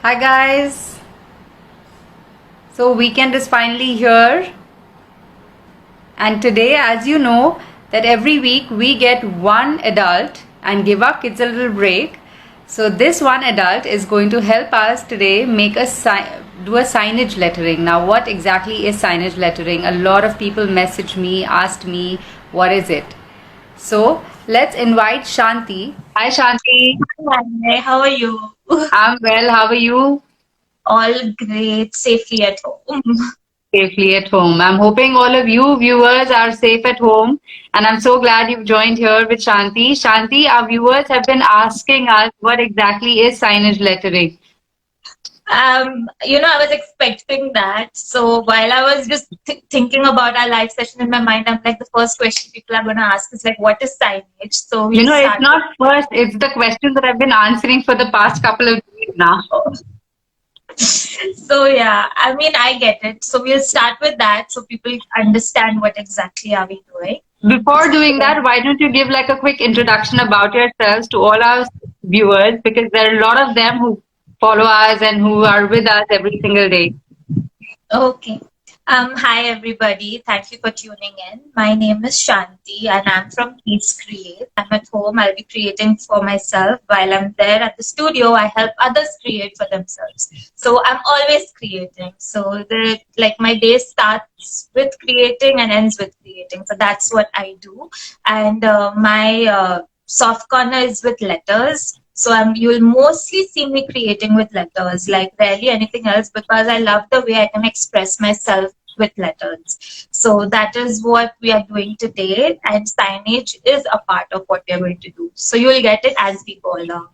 Hi guys. So weekend is finally here, and today, as you know, that every week we get one adult and give our kids a little break. So this one adult is going to help us today make do a signage lettering. Now, what exactly is signage lettering? A lot of people messaged me, asked me, what is it? So let's invite Shanti. Hi Shanti. Hi, how are you? I'm well. How are you? All great, safely at home. Safely at home. I'm hoping all of you viewers are safe at home, and I'm so glad you've joined here with Shanti. Shanti, our viewers have been asking us what exactly is signage lettering. I was expecting that. So while I was just thinking about our live session in my mind, I'm like, the first question people are going to ask is like, what is signage? So You we'll know, it's start with. not first, it's the question that I've been answering for the past couple of days now. So yeah, I mean, I get it. So we'll start with that so people understand what exactly are we doing. Before doing So, that, why don't you give like a quick introduction about yourselves to all our viewers, because there are a lot of them who follow us and who are with us every single day. okay. Hi everybody. Thank you for tuning in. My name is Shanti and I'm from Peace Create. I'm at home. I'll be creating for myself. While I'm there at the studio, I help others create for themselves. So I'm always creating. So my day starts with creating and ends with creating. So that's what I do. And my soft corner is with letters. So you'll mostly see me creating with letters, like rarely anything else, because I love the way I can express myself with letters. So that is what we are doing today, and signage is a part of what we are going to do. So you will get it as we go along.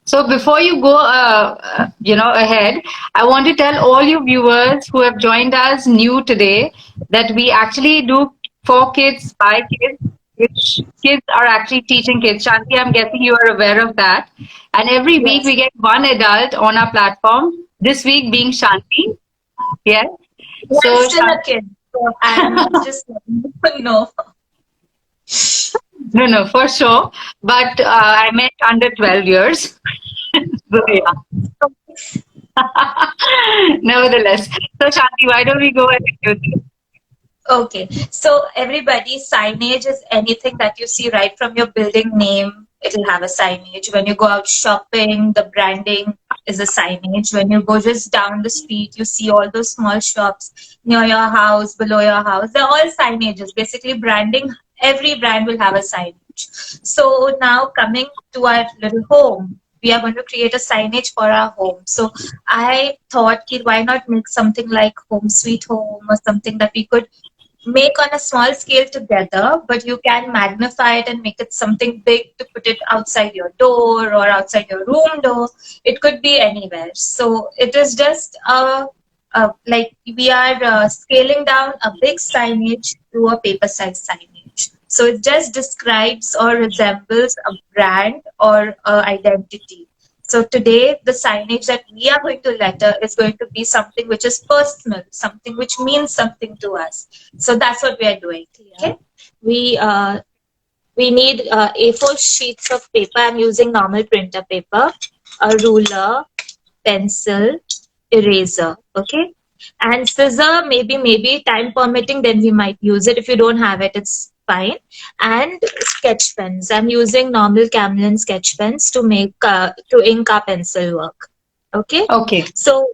So before you go, ahead, I want to tell all you viewers who have joined us new today that we actually do for kids by kids, which kids are actually teaching kids. Shanti, I'm guessing you are aware of that. And every week Yes. we get one adult on our platform. This week being Shanti. Yes. Yeah, I'm So still a Shanti, kid. So I'm just letting you know. no, no, for sure. But I meant under 12 years. So yeah. Nevertheless. So Shanti, why don't we go ahead with this? Okay, so everybody, signage is anything that you see right from your building name. It'll have a signage. When you go out shopping, the branding is a signage. When you go just down the street, you see all those small shops near your house, below your house. They're all signages. Basically, branding, every brand will have a signage. So now coming to our little home, we are going to create a signage for our home. So I thought, kid, why not make something like Home Sweet Home or something that we could make on a small scale together, but you can magnify it and make it something big to put it outside your door or outside your room door. It could be anywhere. So it is just like we are scaling down a big signage to a paper size signage. So it just describes or resembles a brand or identity. So today, the signage that we are going to letter is going to be something which is personal, something which means something to us. So that's what we are doing. Okay, we uh, we need A4 sheets of paper. I'm using normal printer paper, a ruler, pencil, eraser. Okay, and scissor. Maybe time permitting, then we might use it. If you don't have it, it's fine. And sketch pens. I'm using normal Camlin sketch pens to make to ink our pencil work. Okay, Okay. so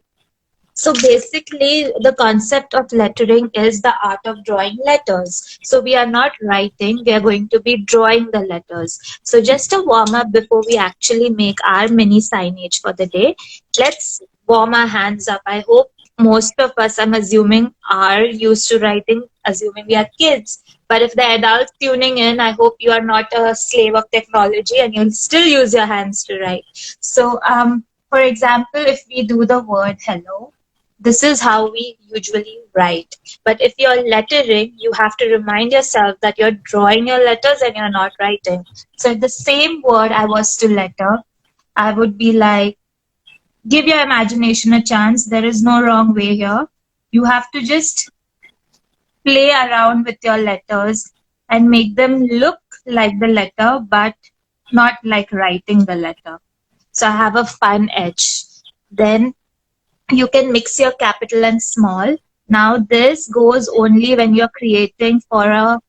so basically, the concept of lettering is the art of drawing letters. So we are not writing, we are going to be drawing the letters. So just a warm up before we actually make our mini signage for the day. Let's warm our hands up. I hope most of us, I'm assuming, are used to writing, assuming we are kids. But if the adults tuning in, I hope you are not a slave of technology and you'll still use your hands to write. So, for example, if we do the word hello, this is how we usually write. But if you're lettering, you have to remind yourself that you're drawing your letters and you're not writing. So if the same word I was to letter, I would be like, give your imagination a chance. There is no wrong way here. You have to just play around with your letters and make them look like the letter, but not like writing the letter. So I have a fun edge. Then you can mix your capital and small. Now this goes only when you're creating for a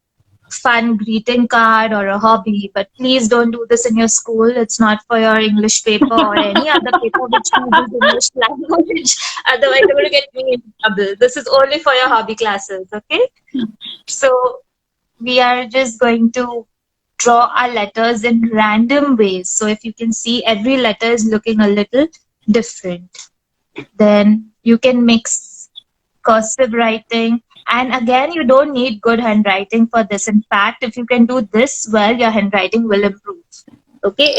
fun greeting card or a hobby, but please don't do this in your school. It's not for your English paper or any other paper which uses English language. Otherwise, you're going to get me in trouble. This is only for your hobby classes, okay? So we are just going to draw our letters in random ways. So if you can see, every letter is looking a little different. Then you can mix cursive writing. And again, you don't need good handwriting for this. In fact, if you can do this well, your handwriting will improve. Okay,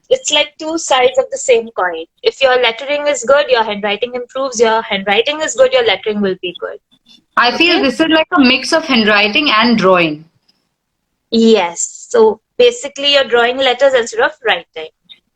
it's like two sides of the same coin. If your lettering is good, your handwriting improves. Your handwriting is good, your lettering will be good. I feel Okay. this is like a mix of handwriting and drawing. Yes. So basically, you're drawing letters instead of writing.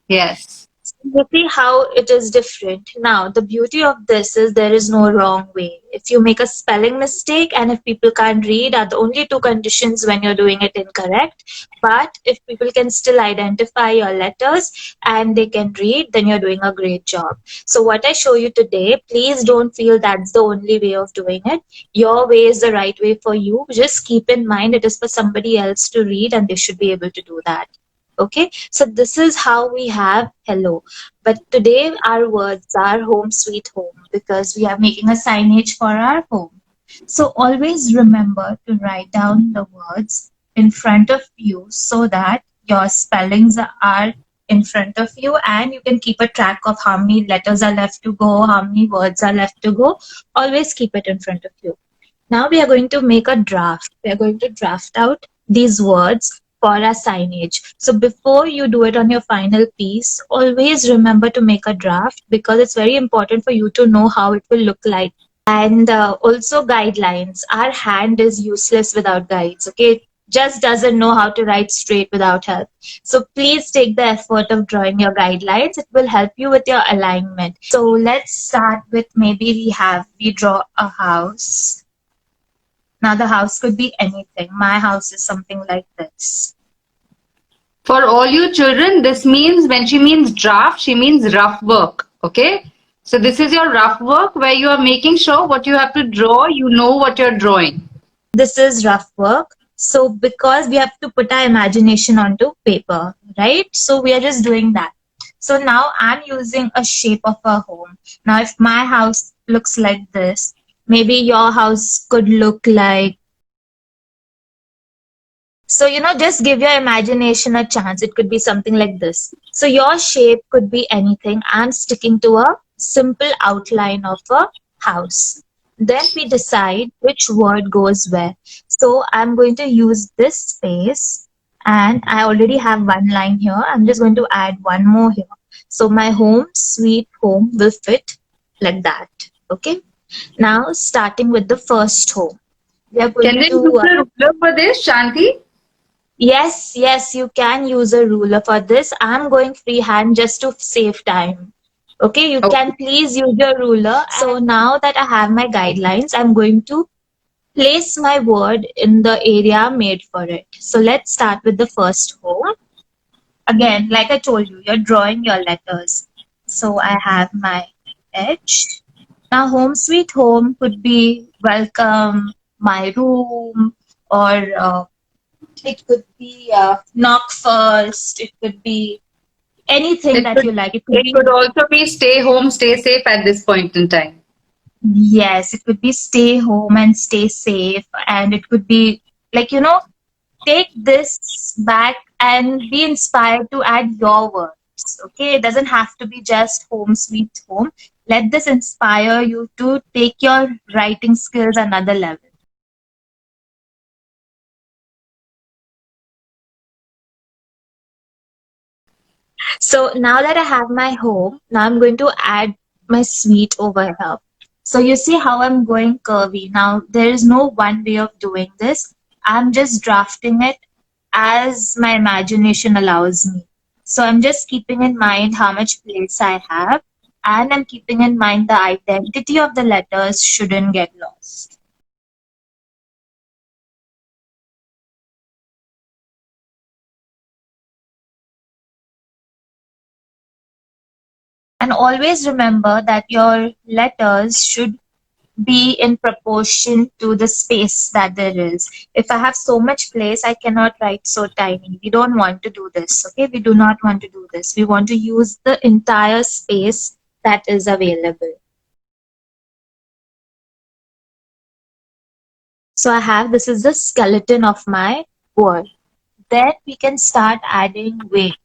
Yes. You see how it is different. Now, the beauty of this is there is no wrong way. If you make a spelling mistake and if people can't read are the only two conditions when you're doing it incorrect. But if people can still identify your letters and they can read, then you're doing a great job. So what I show you today, please don't feel that's the only way of doing it. Your way is the right way for you. Just keep in mind it is for somebody else to read and they should be able to do that. Okay, so this is how we have hello. But today our words are home sweet home because we are making a signage for our home. So always remember to write down the words in front of you so that your spellings are in front of you and you can keep a track of how many letters are left to go, how many words are left to go. Always keep it in front of you. Now we are going to make a draft. We are going to draft out these words for a signage. So before you do it on your final piece, always remember to make a draft because it's very important for you to know how it will look like. And also guidelines. Our hand is useless without guides. Okay, it just doesn't know how to write straight without help. So please take the effort of drawing your guidelines. It will help you with your alignment. So let's start with maybe we draw a house. Now the house could be anything. My house is something like this. For all you children, this means when she means draft, she means rough work. Okay? So this is your rough work where you are making sure what you have to draw, you know what you're drawing. This is rough work. So because we have to put our imagination onto paper, right? So we are just doing that. So now I'm using a shape of a home. Now if my house looks like this, maybe your house could look like, so, just give your imagination a chance. It could be something like this. So, your shape could be anything. I'm sticking to a simple outline of a house. Then we decide which word goes where. So, I'm going to use this space and I already have one line here. I'm just going to add one more here. So, my home, sweet home will fit like that. Okay. Now, starting with the first home. We are Can going they use to a ruler for this, Shanti? Yes, you can use a ruler for this. I'm going freehand just to save time. Okay, you Okay. can please use your ruler. So now that I have my guidelines, I'm going to place my word in the area made for it. So let's start with the first home. Again, like I told you, you're drawing your letters. So I have my H. Now, home sweet home could be welcome, my room, or it could be knock first. It could be anything It that could you like. It could it be, could also be stay home, stay safe at this point in time. yes, it could be stay home and stay safe. And it could be like, take this back and be inspired to add your words. Okay, it doesn't have to be just home sweet home. Let this inspire you to take your writing skills another level. So now that I have my home, now I'm going to add my sweet over here. So you see how I'm going curvy. Now there is no one way of doing this. I'm just drafting it as my imagination allows me. So I'm just keeping in mind how much place I have and I'm keeping in mind the identity of the letters shouldn't get lost. And always remember that your letters should be in proportion to the space that there is. If I have so much place, I cannot write so tiny. We don't want to do this, okay? We do not want to do this. We want to use the entire space that is available. So I have, this is the skeleton of my word. Then we can start adding weight.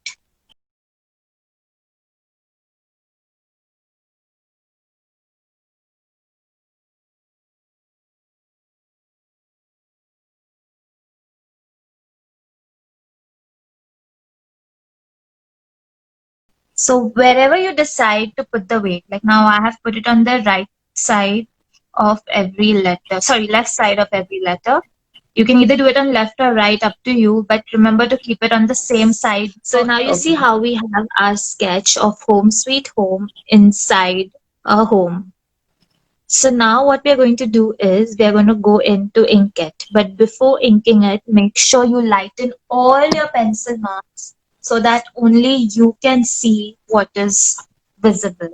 So wherever you decide to put the weight, like now I have put it on the right side of every letter, sorry, left side of every letter. You can either do it on left or right, up to you, but remember to keep it on the same side. So now you see how we have our sketch of Home Sweet Home inside a home. So now what we are going to do is we are going to go into ink it. But before inking it, make sure you lighten all your pencil marks so that only you can see what is visible.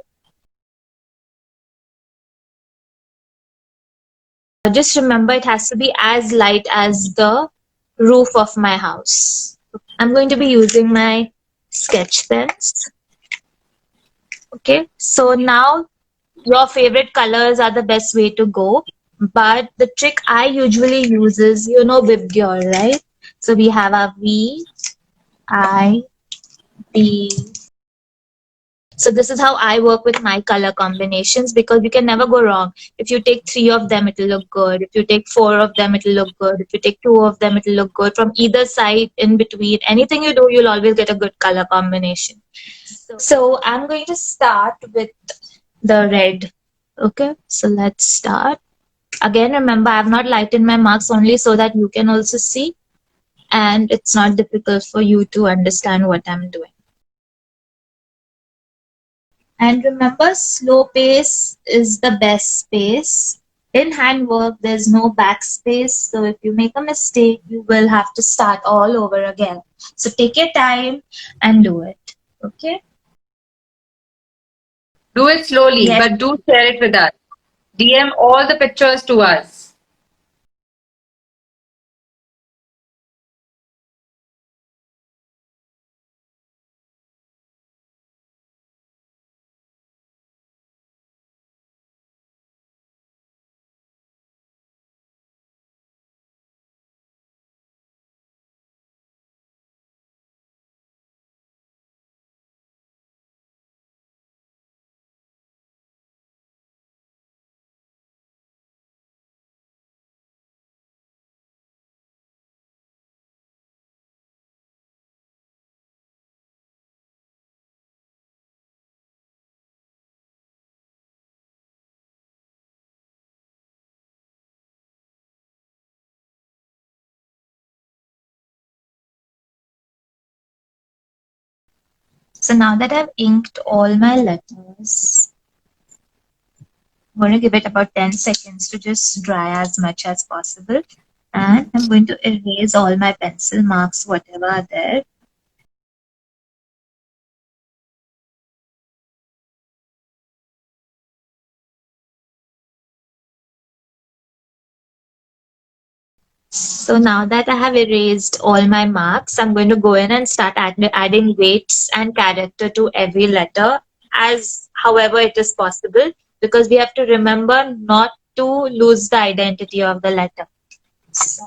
Just remember it has to be as light as the roof of my house. I'm going to be using my sketch pens. Okay, so now your favorite colors are the best way to go. But the trick I usually use is, you know, Vibgyor, right? So we have our V, I, B. So this is how I work with my color combinations because you can never go wrong. If you take 3 of them, it'll look good. If you take 4 of them, it'll look good. If you take 2 of them, it'll look good. From either side, in between, anything you do, you'll always get a good color combination. So I'm going to start with the red. Okay, so let's start. Again, remember, I have not lightened my marks only so that you can also see and it's not difficult for you to understand what I'm doing. And remember, slow pace is the best pace. In handwork, there's no backspace. So if you make a mistake, you will have to start all over again. So take your time and do it. Okay? Do it slowly, Yes. but do share it with us. DM all the pictures to us. So now that I've inked all my letters, I'm going to give it about 10 seconds to just dry as much as possible. And I'm going to erase all my pencil marks, whatever are there. So now that I have erased all my marks, I'm going to go in and start adding weights and character to every letter as however it is possible because we have to remember not to lose the identity of the letter. So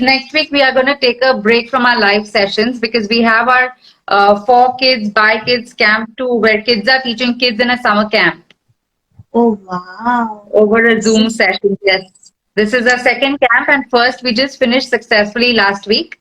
Next week, we are going to take a break from our live sessions because we have our For Kids, By Kids camp too, where kids are teaching kids in a summer camp oh wow. over a Zoom session. Yes. This is our second camp, and first, we just finished successfully last week.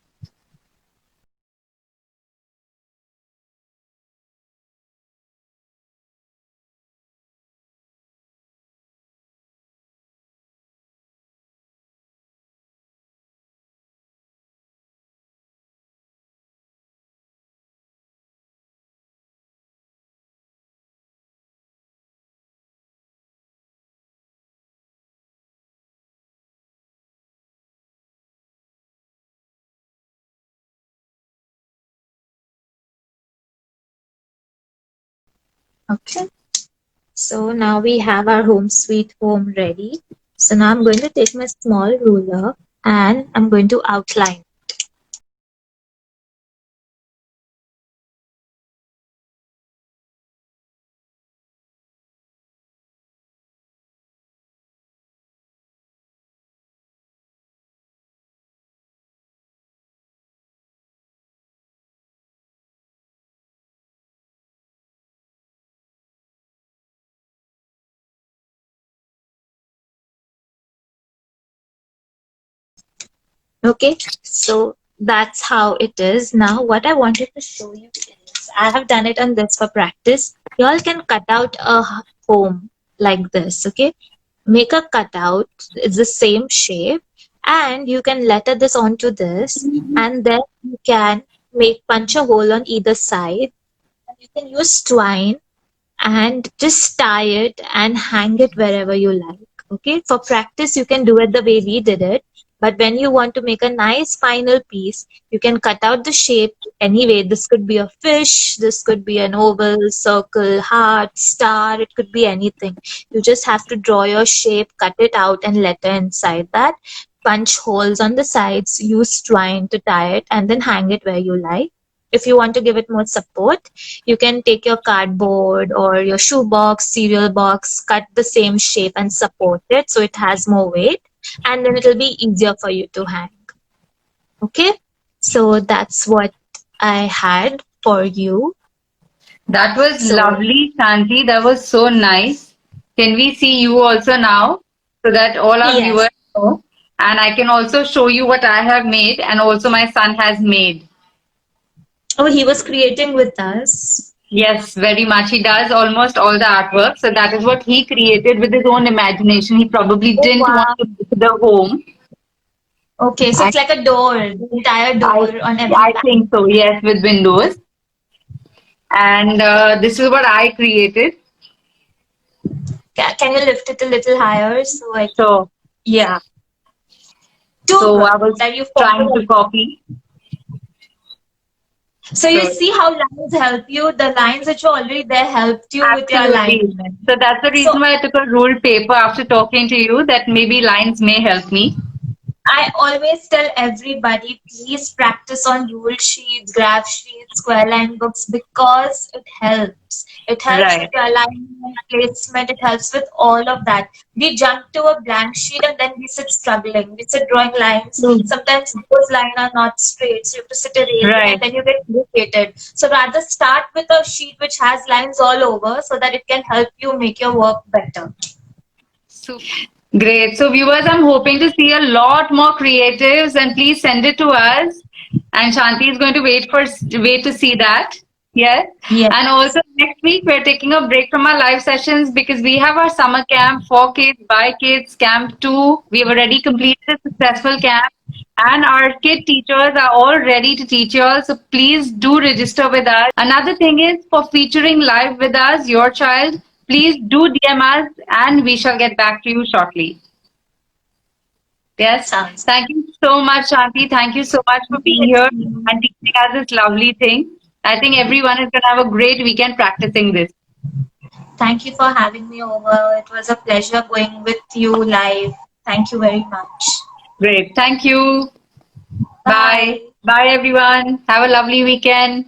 Okay. So now we have our home sweet home ready. So now I'm going to take my small ruler and I'm going to outline. Okay, so that's how it is. Now, what I wanted to show you is I have done it on this for practice. You all can cut out a home like this, okay? Make a cutout, it's the same shape, and you can letter this onto this, and then you can make punch a hole on either side. You can use twine and just tie it and hang it wherever you like. Okay, for practice, you can do it the way we did it. But when you want to make a nice final piece, you can cut out the shape anyway. This could be a fish, this could be an oval, circle, heart, star, it could be anything. You just have to draw your shape, cut it out, and letter inside that. Punch holes on the sides, use twine to tie it, and then hang it where you like. If you want to give it more support, you can take your cardboard or your shoebox, cereal box, cut the same shape and support it so it has more weight, and then it'll be easier for you to hang. Okay, so that's what I had for you. That was So, lovely, Shanti. That was so nice. Can we see you also now so that all our yes. viewers know? And I can also show you what I have made and also my son has made. Oh, he was creating with us. Yes, very much. He does almost all the artwork. So that is what he created with his own imagination. He probably Oh, didn't want wow. to make the home. Okay, so And it's like a door, the entire I, door on every I panel. think so, yes, with windows. And this is what I created. Can you lift it a little higher so I can? So, Yeah, too so good I was that you trying follow. to copy. So you So see how lines help you? The lines which were already there helped you with your absolutely. alignment. So that's the So reason why I took a ruled paper after talking to you that maybe lines may help me. I always tell everybody, please practice on rule sheets, graph sheets, square line books because it helps. It helps with Right. your alignment, placement, it helps with all of that. We jump to a blank sheet and then we sit struggling. We sit drawing lines. Mm. Sometimes those lines are not straight, so you have to sit erasing and Right. then you get irritated. So rather start with a sheet which has lines all over so that it can help you make your work better. Great. So, viewers, I'm hoping to see a lot more creatives, and please send it to us. And Shanti is going to wait to see that. Yes. Yeah. And also next week we're taking a break from our live sessions because we have our summer camp for kids by kids camp 2. We have already completed a successful camp. And our kid teachers are all ready to teach you all. So please do register with us. Another thing is for featuring live with us, your child, please do DM us and we shall get back to you shortly. Yes. Sounds Thank you so much, Shanti. Thank you so much for being here good. and teaching us this lovely thing. I think everyone is going to have a great weekend practicing this. Thank you for having me over. It was a pleasure going with you live. Thank you very much. Great. Thank you. Bye. Bye. Bye, everyone. Have a lovely weekend.